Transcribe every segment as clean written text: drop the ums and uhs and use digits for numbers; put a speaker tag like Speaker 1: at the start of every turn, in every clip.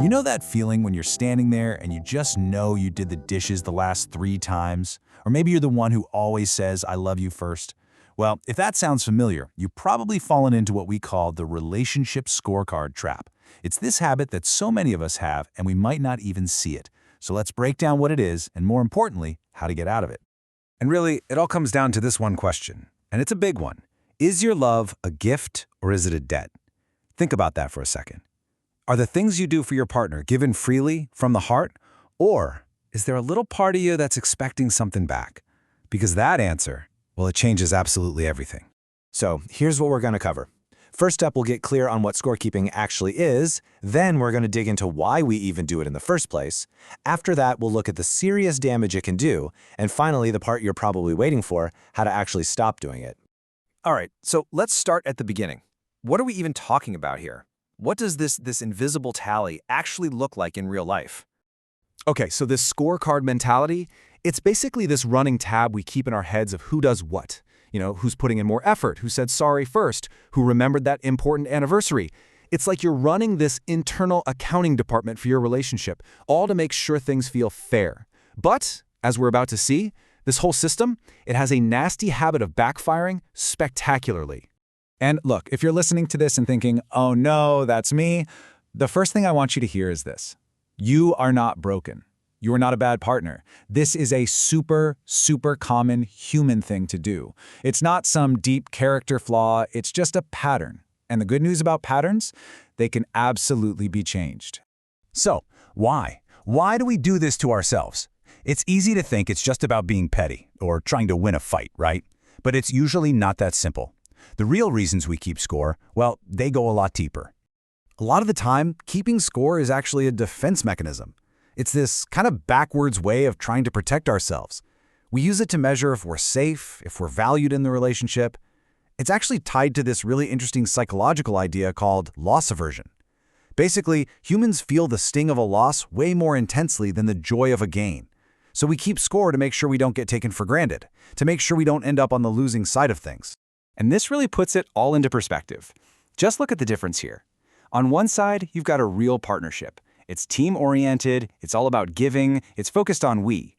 Speaker 1: You know that feeling when you're standing there and you just know you did the dishes the last 3 times? Or maybe you're the one who always says, "I love you" first? Well, if that sounds familiar, you've probably fallen into what we call the relationship scorecard trap. It's this habit that so many of us have, and we might not even see it. So let's break down what it is, and more importantly, how to get out of it.
Speaker 2: And really, it all comes down to this one question, and it's a big one. Is your love a gift or is it a debt? Think about that for a second. Are the things you do for your partner given freely from the heart, or is there a little part of you that's expecting something back? Because that answer, well, it changes absolutely everything.
Speaker 3: So here's what we're going to cover. First up, we'll get clear on what scorekeeping actually is. Then we're going to dig into why we even do it in the first place. After that, we'll look at the serious damage it can do. And finally, the part you're probably waiting for, how to actually stop doing it.
Speaker 4: All right, so let's start at the beginning. What are we even talking about here? What does this invisible tally actually look like in real life?
Speaker 5: Okay, so this scorecard mentality, it's basically this running tab we keep in our heads of who does what. You know, who's putting in more effort, who said sorry first, who remembered that important anniversary. It's like you're running this internal accounting department for your relationship, all to make sure things feel fair. But, as we're about to see, this whole system, it has a nasty habit of backfiring spectacularly.
Speaker 1: And look, if you're listening to this and thinking, "Oh no, that's me," the first thing I want you to hear is this. You are not broken. You are not a bad partner. This is a super common human thing to do. It's not some deep character flaw, it's just a pattern. And the good news about patterns, they can absolutely be changed.
Speaker 2: So, why? Why do we do this to ourselves? It's easy to think it's just about being petty or trying to win a fight, right? But it's usually not that simple. The real reasons we keep score, well, they go a lot deeper.
Speaker 3: A lot of the time, keeping score is actually a defense mechanism. It's this kind of backwards way of trying to protect ourselves. We use it to measure if we're safe, if we're valued in the relationship. It's actually tied to this really interesting psychological idea called loss aversion. Basically, humans feel the sting of a loss way more intensely than the joy of a gain. So we keep score to make sure we don't get taken for granted, to make sure we don't end up on the losing side of things.
Speaker 4: And this really puts it all into perspective. Just look at the difference here. On one side, you've got a real partnership. It's team-oriented, it's all about giving, it's focused on we.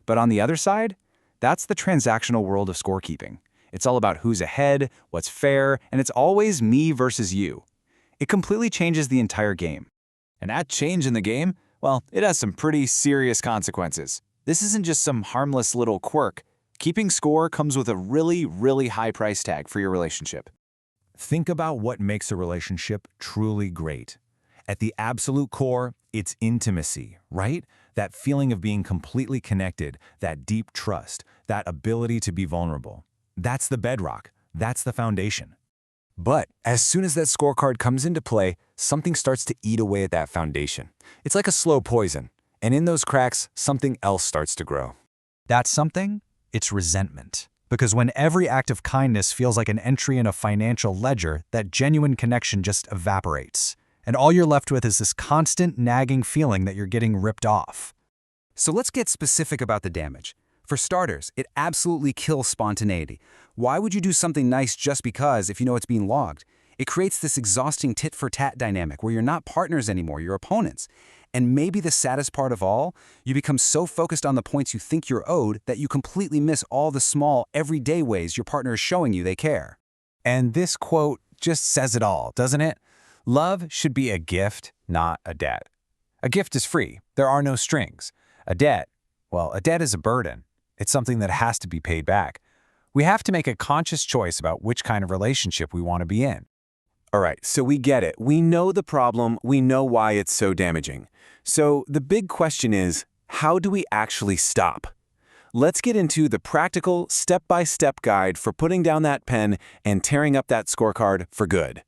Speaker 4: But on the other side, that's the transactional world of scorekeeping. It's all about who's ahead, what's fair, and it's always me versus you. It completely changes the entire game. And that change in the game, well, it has some pretty serious consequences. This isn't just some harmless little quirk. Keeping score comes with a really high price tag for your relationship.
Speaker 2: Think about what makes a relationship truly great. At the absolute core, it's intimacy, right? That feeling of being completely connected, that deep trust, that ability to be vulnerable. That's the bedrock. That's the foundation.
Speaker 3: But as soon as that scorecard comes into play, something starts to eat away at that foundation. It's like a slow poison. And in those cracks, something else starts to grow.
Speaker 1: That's something? It's resentment. Because when every act of kindness feels like an entry in a financial ledger, that genuine connection just evaporates. And all you're left with is this constant nagging feeling that you're getting ripped off.
Speaker 4: So let's get specific about the damage. For starters, it absolutely kills spontaneity. Why would you do something nice just because if you know it's being logged? It creates this exhausting tit-for-tat dynamic where you're not partners anymore, you're opponents. And maybe the saddest part of all, you become so focused on the points you think you're owed that you completely miss all the small, everyday ways your partner is showing you they care.
Speaker 2: And this quote just says it all, doesn't it? Love should be a gift, not a debt. A gift is free. There are no strings. A debt, well, a debt is a burden. It's something that has to be paid back. We have to make a conscious choice about which kind of relationship we want to be in.
Speaker 3: All right, so we get it. We know the problem. We know why it's so damaging. So the big question is, how do we actually stop? Let's get into the practical, step-by-step guide for putting down that pen and tearing up that scorecard for good.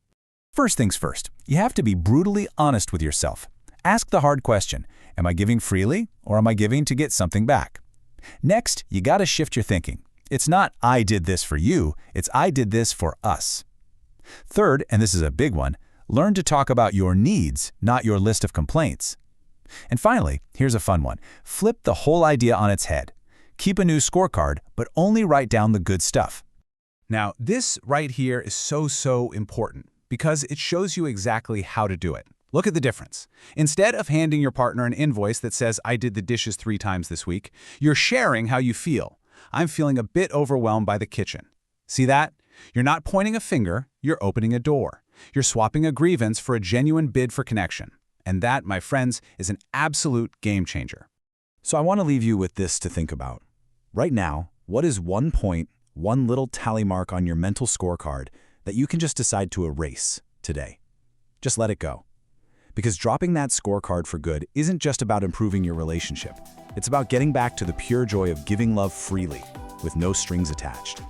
Speaker 2: First things first, you have to be brutally honest with yourself. Ask the hard question, am I giving freely or am I giving to get something back? Next, you gotta shift your thinking. It's not I did this for you, it's I did this for us. Third, and this is a big one, learn to talk about your needs, not your list of complaints. And finally, here's a fun one. Flip the whole idea on its head. Keep a new scorecard, but only write down the good stuff.
Speaker 5: Now, this right here is so important because it shows you exactly how to do it.
Speaker 1: Look at the difference. Instead of handing your partner an invoice that says, I did the dishes 3 times this week, you're sharing how you feel. I'm feeling a bit overwhelmed by the kitchen. See that? You're not pointing a finger, you're opening a door. You're swapping a grievance for a genuine bid for connection. And that, my friends, is an absolute game changer.
Speaker 3: So I want to leave you with this to think about. Right now, what is one point, one little tally mark on your mental scorecard that you can just decide to erase today? Just let it go. Because dropping that scorecard for good isn't just about improving your relationship. It's about getting back to the pure joy of giving love freely, with no strings attached.